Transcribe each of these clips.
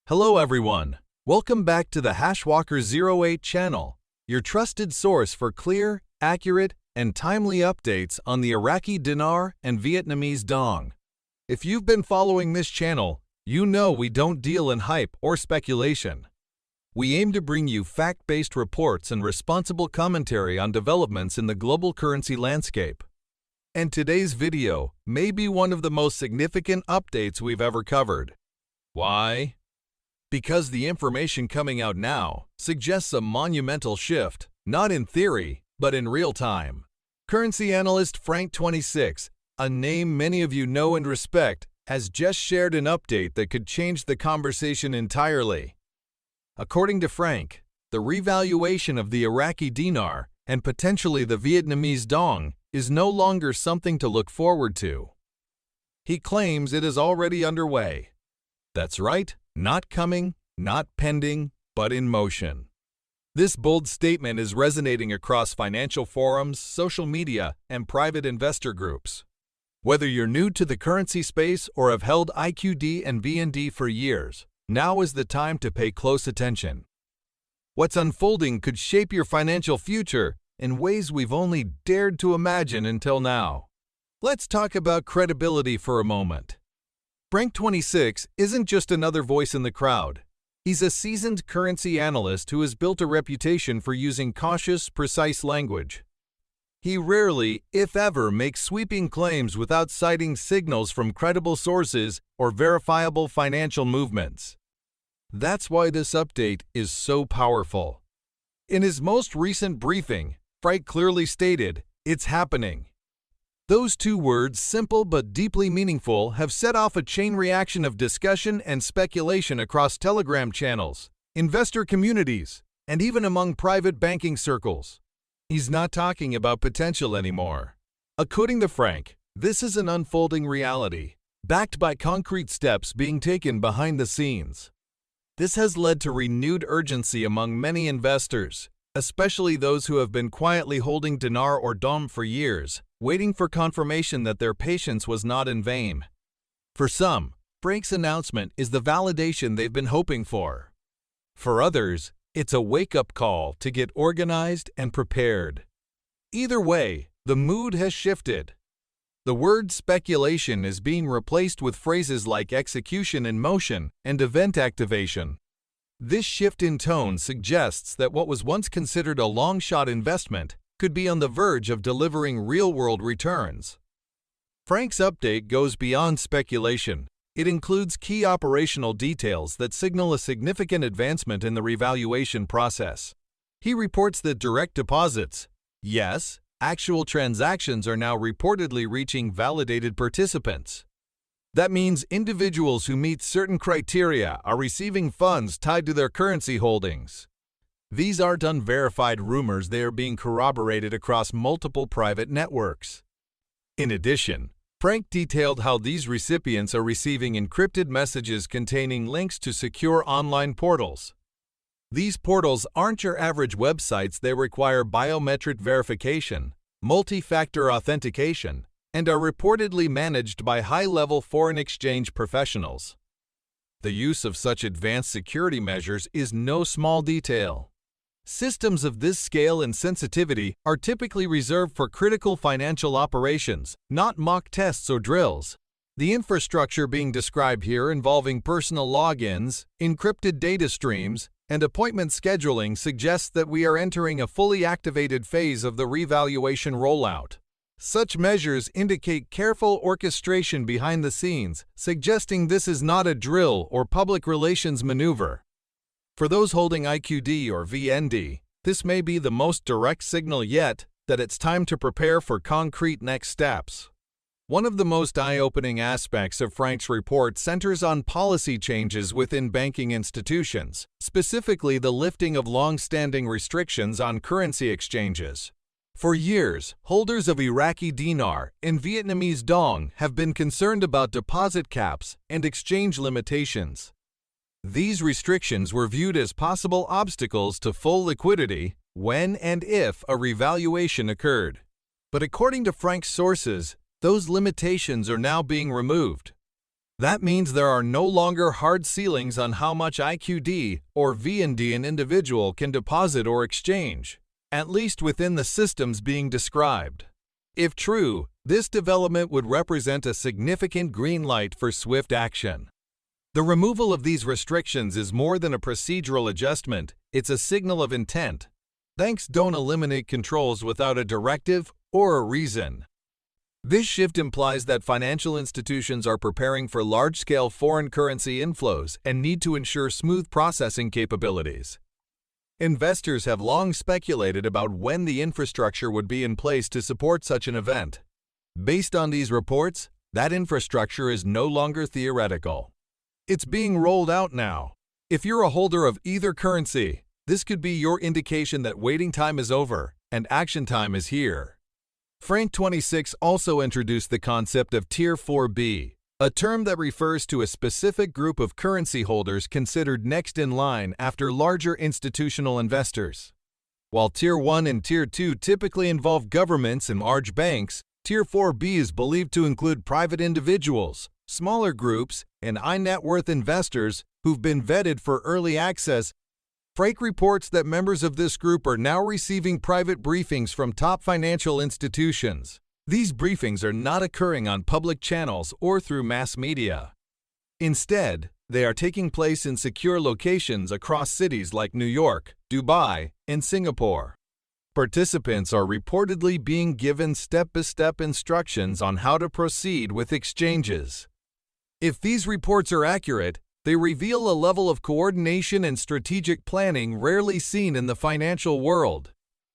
Hello everyone, welcome back to the Hashwalker08 channel, your trusted source for clear, accurate, and timely updates on the Iraqi dinar and Vietnamese dong. If you've been following this channel, you know we don't deal in hype or speculation. We aim to bring you fact-based reports and responsible commentary on developments in the global currency landscape. And today's video may be one of the most significant updates we've ever covered. Why? Because the information coming out now suggests a monumental shift, not in theory, but in real time. Currency analyst Frank26, a name many of you know and respect, has just shared an update that could change the conversation entirely. According to Frank, the revaluation of the Iraqi dinar and potentially the Vietnamese dong is no longer something to look forward to. He claims it is already underway. That's right. Not coming, not pending, but in motion. This bold statement is resonating across financial forums, social media, and private investor groups. Whether you're new to the currency space or have held IQD and VND for years, now is the time to pay close attention. What's unfolding could shape your financial future in ways we've only dared to imagine until now. Let's talk about credibility for a moment. Frank26 isn't just another voice in the crowd. He's a seasoned currency analyst who has built a reputation for using cautious, precise language. He rarely, if ever, makes sweeping claims without citing signals from credible sources or verifiable financial movements. That's why this update is so powerful. In his most recent briefing, Frank clearly stated, "It's happening." Those two words, simple but deeply meaningful, have set off a chain reaction of discussion and speculation across Telegram channels, investor communities, and even among private banking circles. He's not talking about potential anymore. According to Frank, this is an unfolding reality, backed by concrete steps being taken behind the scenes. This has led to renewed urgency among many investors, especially those who have been quietly holding dinar or dong for years, waiting for confirmation that their patience was not in vain. For some, Frank's announcement is the validation they've been hoping for. For others, it's a wake-up call to get organized and prepared. Either way, the mood has shifted. The word speculation is being replaced with phrases like execution in motion and event activation. This shift in tone suggests that what was once considered a long-shot investment could be on the verge of delivering real-world returns. Frank's update goes beyond speculation. It includes key operational details that signal a significant advancement in the revaluation process. He reports that direct deposits, yes, actual transactions are now reportedly reaching validated participants. That means individuals who meet certain criteria are receiving funds tied to their currency holdings. These aren't unverified rumors, they are being corroborated across multiple private networks. In addition, Frank detailed how these recipients are receiving encrypted messages containing links to secure online portals. These portals aren't your average websites, they require biometric verification, multi-factor authentication, and are reportedly managed by high-level foreign exchange professionals. The use of such advanced security measures is no small detail. Systems of this scale and sensitivity are typically reserved for critical financial operations, not mock tests or drills. The infrastructure being described here, involving personal logins, encrypted data streams, and appointment scheduling, suggests that we are entering a fully activated phase of the revaluation rollout. Such measures indicate careful orchestration behind the scenes, suggesting this is not a drill or public relations maneuver. For those holding IQD or VND, this may be the most direct signal yet that it's time to prepare for concrete next steps. One of the most eye-opening aspects of Frank's report centers on policy changes within banking institutions, specifically the lifting of long-standing restrictions on currency exchanges. For years, holders of Iraqi dinar and Vietnamese dong have been concerned about deposit caps and exchange limitations. These restrictions were viewed as possible obstacles to full liquidity when and if a revaluation occurred. But according to Frank's sources, those limitations are now being removed. That means there are no longer hard ceilings on how much IQD or VND an individual can deposit or exchange, at least within the systems being described. If true, this development would represent a significant green light for swift action. The removal of these restrictions is more than a procedural adjustment, it's a signal of intent. Banks don't eliminate controls without a directive or a reason. This shift implies that financial institutions are preparing for large-scale foreign currency inflows and need to ensure smooth processing capabilities. Investors have long speculated about when the infrastructure would be in place to support such an event. Based on these reports, that infrastructure is no longer theoretical. It's being rolled out now. If you're a holder of either currency, this could be your indication that waiting time is over and action time is here. Frank 26 also introduced the concept of Tier 4B, a term that refers to a specific group of currency holders considered next in line after larger institutional investors. While Tier 1 and Tier 2 typically involve governments and large banks, Tier 4B is believed to include private individuals, smaller groups, and high-net-worth investors who've been vetted for early access. Frank reports that members of this group are now receiving private briefings from top financial institutions. These briefings are not occurring on public channels or through mass media. Instead, they are taking place in secure locations across cities like New York, Dubai, and Singapore. Participants are reportedly being given step-by-step instructions on how to proceed with exchanges. If these reports are accurate, they reveal a level of coordination and strategic planning rarely seen in the financial world.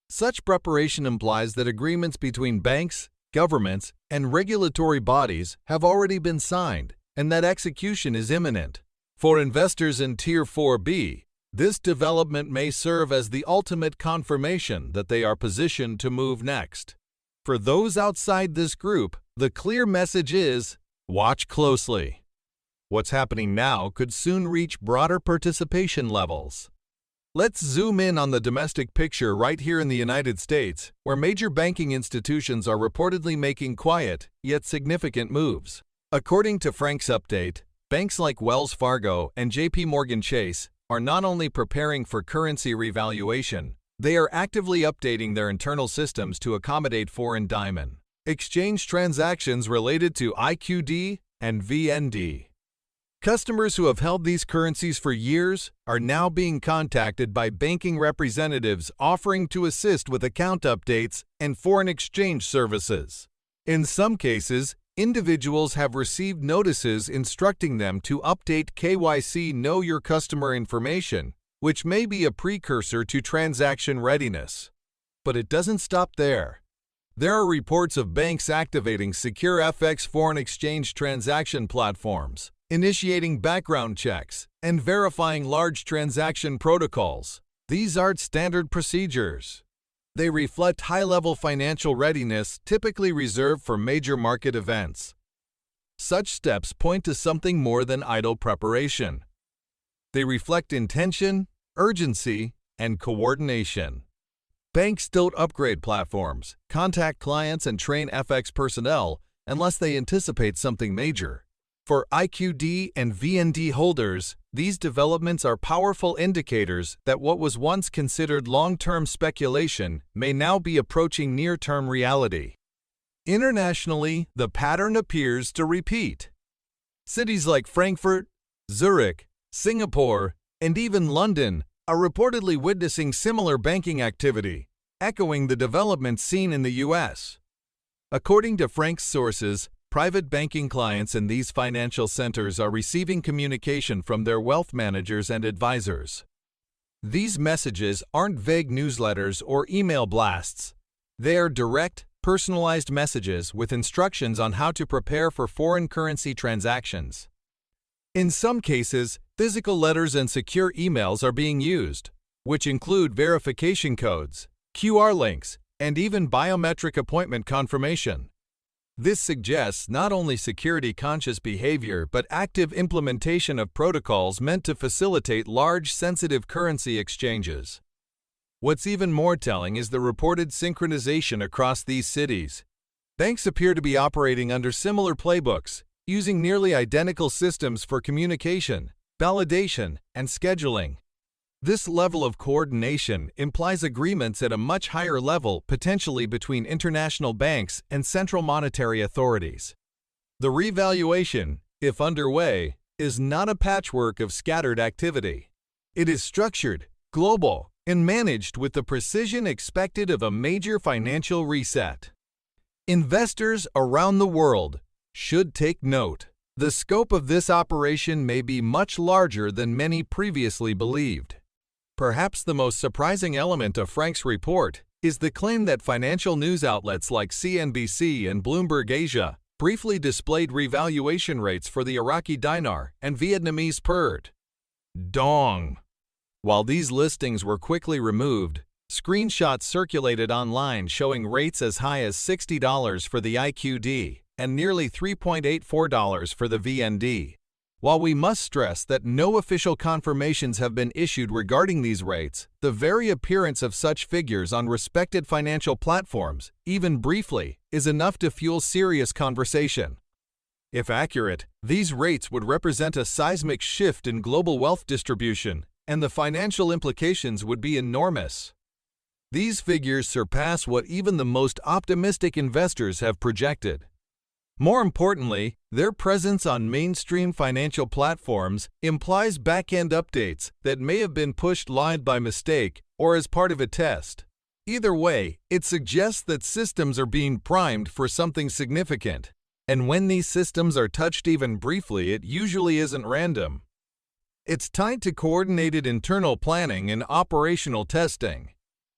Such preparation implies that agreements between banks, governments, and regulatory bodies have already been signed, and that execution is imminent. For investors in Tier 4B, this development may serve as the ultimate confirmation that they are positioned to move next. For those outside this group, the clear message is, watch closely. What's happening now could soon reach broader participation levels. Let's zoom in on the domestic picture right here in the United States, where major banking institutions are reportedly making quiet, yet significant moves. According to Frank's update, banks like Wells Fargo and JP Morgan Chase are not only preparing for currency revaluation, they are actively updating their internal systems to accommodate foreign diamond exchange transactions related to IQD and VND. Customers who have held these currencies for years are now being contacted by banking representatives offering to assist with account updates and foreign exchange services. In some cases, individuals have received notices instructing them to update KYC Know Your Customer information, which may be a precursor to transaction readiness. But it doesn't stop there. There are reports of banks activating secure FX foreign exchange transaction platforms, initiating background checks, and verifying large transaction protocols. These aren't standard procedures. They reflect high-level financial readiness typically reserved for major market events. Such steps point to something more than idle preparation. They reflect intention, urgency, and coordination. Banks don't upgrade platforms, contact clients, and train FX personnel unless they anticipate something major. For IQD and VND holders, these developments are powerful indicators that what was once considered long-term speculation may now be approaching near-term reality. Internationally, the pattern appears to repeat. Cities like Frankfurt, Zurich, Singapore, and even London are reportedly witnessing similar banking activity, echoing the developments seen in the U.S. According to Frank's sources, private banking clients in these financial centers are receiving communication from their wealth managers and advisors. These messages aren't vague newsletters or email blasts. They are direct, personalized messages with instructions on how to prepare for foreign currency transactions. In some cases, physical letters and secure emails are being used, which include verification codes, QR links, and even biometric appointment confirmation. This suggests not only security-conscious behavior but active implementation of protocols meant to facilitate large, sensitive currency exchanges. What's even more telling is the reported synchronization across these cities. Banks appear to be operating under similar playbooks, using nearly identical systems for communication, validation, and scheduling. This level of coordination implies agreements at a much higher level, potentially between international banks and central monetary authorities. The revaluation, if underway, is not a patchwork of scattered activity. It is structured, global, and managed with the precision expected of a major financial reset. Investors around the world should take note. The scope of this operation may be much larger than many previously believed. Perhaps the most surprising element of Frank's report is the claim that financial news outlets like CNBC and Bloomberg Asia briefly displayed revaluation rates for the Iraqi dinar and Vietnamese dong. While these listings were quickly removed, screenshots circulated online showing rates as high as $60 for the IQD and nearly $3.84 for the VND. While we must stress that no official confirmations have been issued regarding these rates, the very appearance of such figures on respected financial platforms, even briefly, is enough to fuel serious conversation. If accurate, these rates would represent a seismic shift in global wealth distribution, and the financial implications would be enormous. These figures surpass what even the most optimistic investors have projected. More importantly, their presence on mainstream financial platforms implies back-end updates that may have been pushed live by mistake or as part of a test. Either way, it suggests that systems are being primed for something significant. And when these systems are touched even briefly, it usually isn't random. It's tied to coordinated internal planning and operational testing.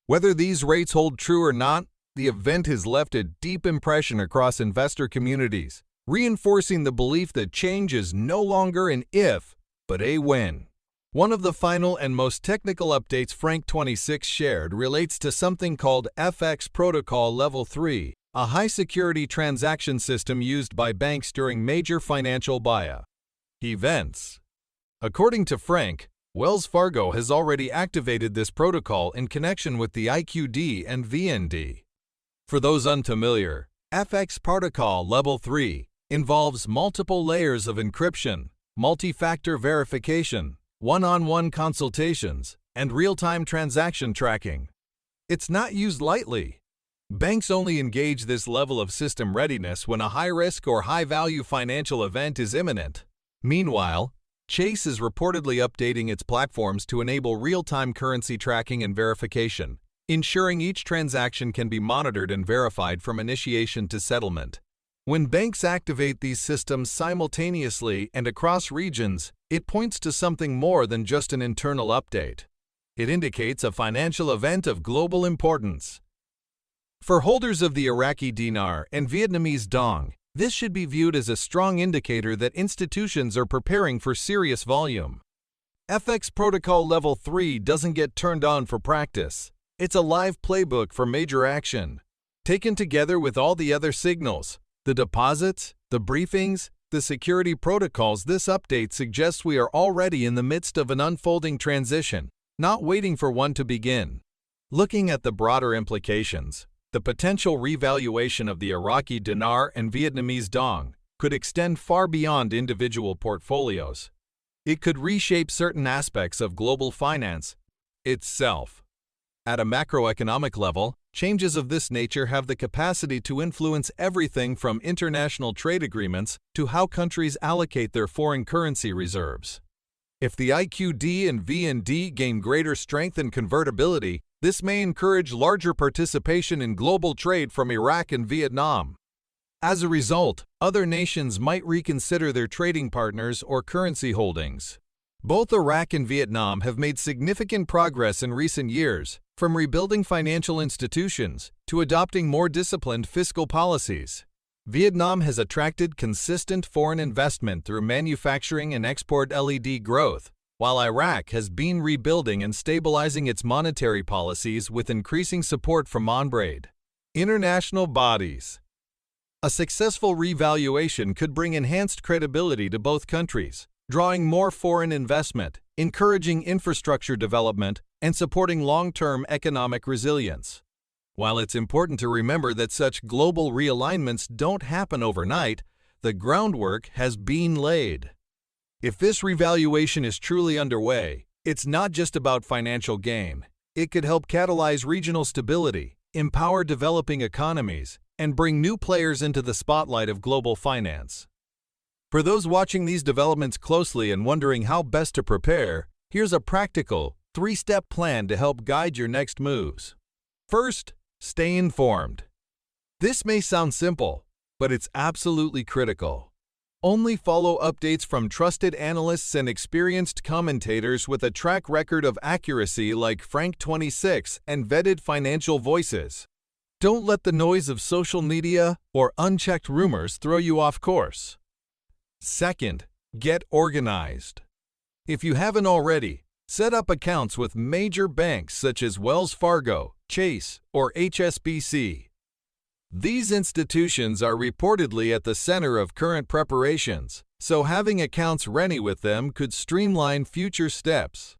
Whether these rates hold true or not, the event has left a deep impression across investor communities, reinforcing the belief that change is no longer an if, but a when. One of the final and most technical updates Frank 26 shared relates to something called FX Protocol Level 3, a high-security transaction system used by banks during major financial events. According to Frank, Wells Fargo has already activated this protocol in connection with the IQD and VND. For those unfamiliar, FX Protocol Level 3 involves multiple layers of encryption, multi-factor verification, one-on-one consultations, and real-time transaction tracking. It's not used lightly. Banks only engage this level of system readiness when a high-risk or high-value financial event is imminent. Meanwhile, Chase is reportedly updating its platforms to enable real-time currency tracking and verification, ensuring each transaction can be monitored and verified from initiation to settlement. When banks activate these systems simultaneously and across regions, it points to something more than just an internal update. It indicates a financial event of global importance. For holders of the Iraqi dinar and Vietnamese dong, this should be viewed as a strong indicator that institutions are preparing for serious volume. FX Protocol Level 3 doesn't get turned on for practice. It's a live playbook for major action. Taken together with all the other signals, the deposits, the briefings, the security protocols, this update suggests we are already in the midst of an unfolding transition, not waiting for one to begin. Looking at the broader implications, the potential revaluation of the Iraqi dinar and Vietnamese dong could extend far beyond individual portfolios. It could reshape certain aspects of global finance itself. At a macroeconomic level, changes of this nature have the capacity to influence everything from international trade agreements to how countries allocate their foreign currency reserves. If the IQD and VND gain greater strength and convertibility, this may encourage larger participation in global trade from Iraq and Vietnam. As a result, other nations might reconsider their trading partners or currency holdings. Both Iraq and Vietnam have made significant progress in recent years, from rebuilding financial institutions to adopting more disciplined fiscal policies. Vietnam has attracted consistent foreign investment through manufacturing and export LED growth, while Iraq has been rebuilding and stabilizing its monetary policies with increasing support from on-trade international bodies. A successful revaluation could bring enhanced credibility to both countries, drawing more foreign investment, encouraging infrastructure development, and supporting long-term economic resilience. While it's important to remember that such global realignments don't happen overnight, the groundwork has been laid. If this revaluation is truly underway, it's not just about financial gain. It could help catalyze regional stability, empower developing economies, and bring new players into the spotlight of global finance. For those watching these developments closely and wondering how best to prepare, here's a practical, three-step plan to help guide your next moves. First, stay informed. This may sound simple, but it's absolutely critical. Only follow updates from trusted analysts and experienced commentators with a track record of accuracy like Frank26 and vetted financial voices. Don't let the noise of social media or unchecked rumors throw you off course. Second, get organized. If you haven't already, set up accounts with major banks such as Wells Fargo, Chase, or HSBC. These institutions are reportedly at the center of current preparations, so having accounts ready with them could streamline future steps.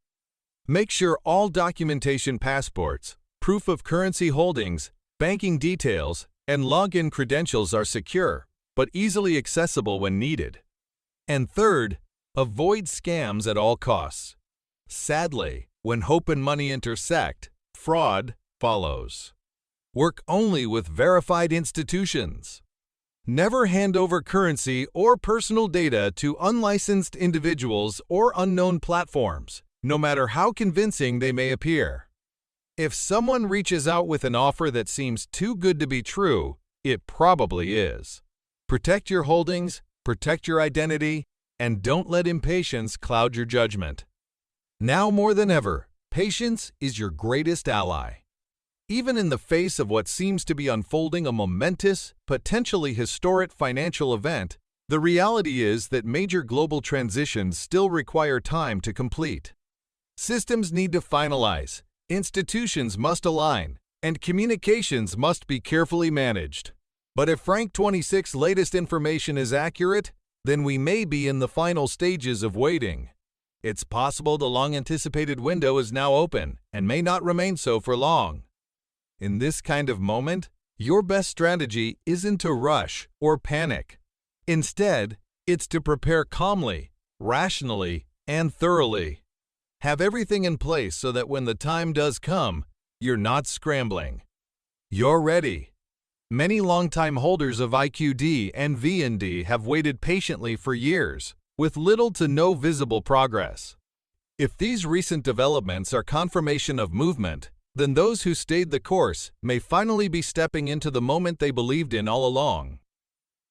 Make sure all documentation, passports, proof of currency holdings, banking details, and login credentials are secure, but easily accessible when needed. And third, avoid scams at all costs. Sadly, when hope and money intersect, fraud follows. Work only with verified institutions. Never hand over currency or personal data to unlicensed individuals or unknown platforms, no matter how convincing they may appear. If someone reaches out with an offer that seems too good to be true, it probably is. Protect your holdings, protect your identity, and don't let impatience cloud your judgment. Now more than ever, patience is your greatest ally. Even in the face of what seems to be unfolding a momentous, potentially historic financial event, the reality is that major global transitions still require time to complete. Systems need to finalize, institutions must align, and communications must be carefully managed. But if Frank26's latest information is accurate, then we may be in the final stages of waiting. It's possible the long-anticipated window is now open and may not remain so for long. In this kind of moment, your best strategy isn't to rush or panic. Instead, it's to prepare calmly, rationally, and thoroughly. Have everything in place so that when the time does come, you're not scrambling. You're ready. Many longtime holders of IQD and VND have waited patiently for years, with little to no visible progress. If these recent developments are confirmation of movement, then those who stayed the course may finally be stepping into the moment they believed in all along.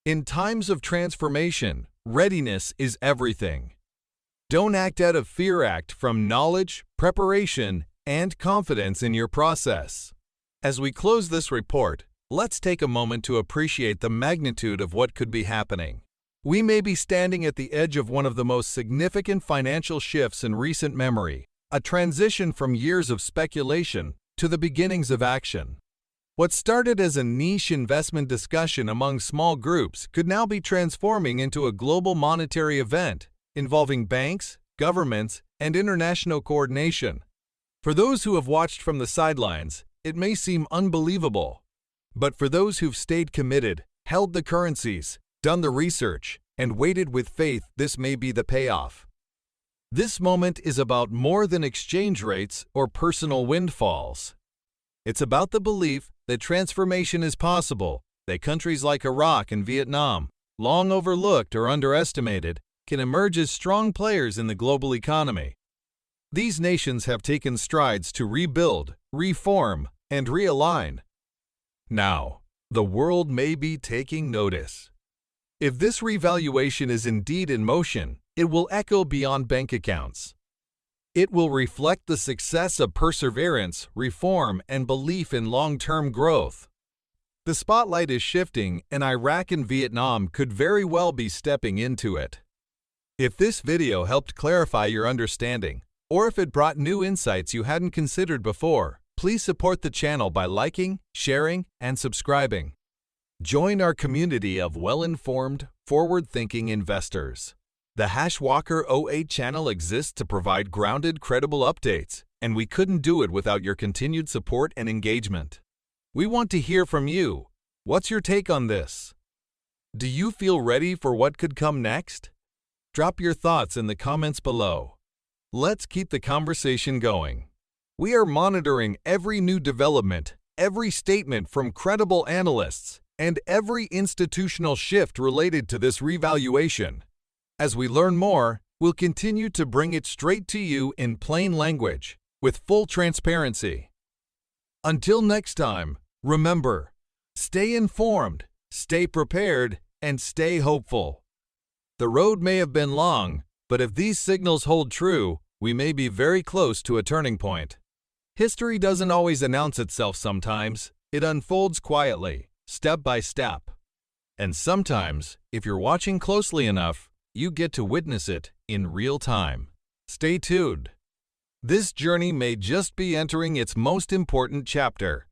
In times of transformation, readiness is everything. Don't act out of fear, act from knowledge, preparation, and confidence in your process. As we close this report, let's take a moment to appreciate the magnitude of what could be happening. We may be standing at the edge of one of the most significant financial shifts in recent memory, a transition from years of speculation to the beginnings of action. What started as a niche investment discussion among small groups could now be transforming into a global monetary event involving banks, governments, and international coordination. For those who have watched from the sidelines, it may seem unbelievable. But for those who've stayed committed, held the currencies, done the research, and waited with faith, this may be the payoff. This moment is about more than exchange rates or personal windfalls. It's about the belief that transformation is possible, that countries like Iraq and Vietnam, long overlooked or underestimated, can emerge as strong players in the global economy. These nations have taken strides to rebuild, reform, and realign. Now, the world may be taking notice. If this revaluation is indeed in motion, it will echo beyond bank accounts. It will reflect the success of perseverance, reform, and belief in long-term growth. The spotlight is shifting, and Iraq and Vietnam could very well be stepping into it. If this video helped clarify your understanding, or if it brought new insights you hadn't considered before, please support the channel by liking, sharing, and subscribing. Join our community of well-informed, forward-thinking investors. The Hashwalker 08 channel exists to provide grounded, credible updates, and we couldn't do it without your continued support and engagement. We want to hear from you. What's your take on this? Do you feel ready for what could come next? Drop your thoughts in the comments below. Let's keep the conversation going. We are monitoring every new development, every statement from credible analysts, and every institutional shift related to this revaluation. As we learn more, we'll continue to bring it straight to you in plain language, with full transparency. Until next time, remember, stay informed, stay prepared, and stay hopeful. The road may have been long, but if these signals hold true, we may be very close to a turning point. History doesn't always announce itself sometimes. It unfolds quietly, step by step. And sometimes, if you're watching closely enough, you get to witness it in real time. Stay tuned. This journey may just be entering its most important chapter.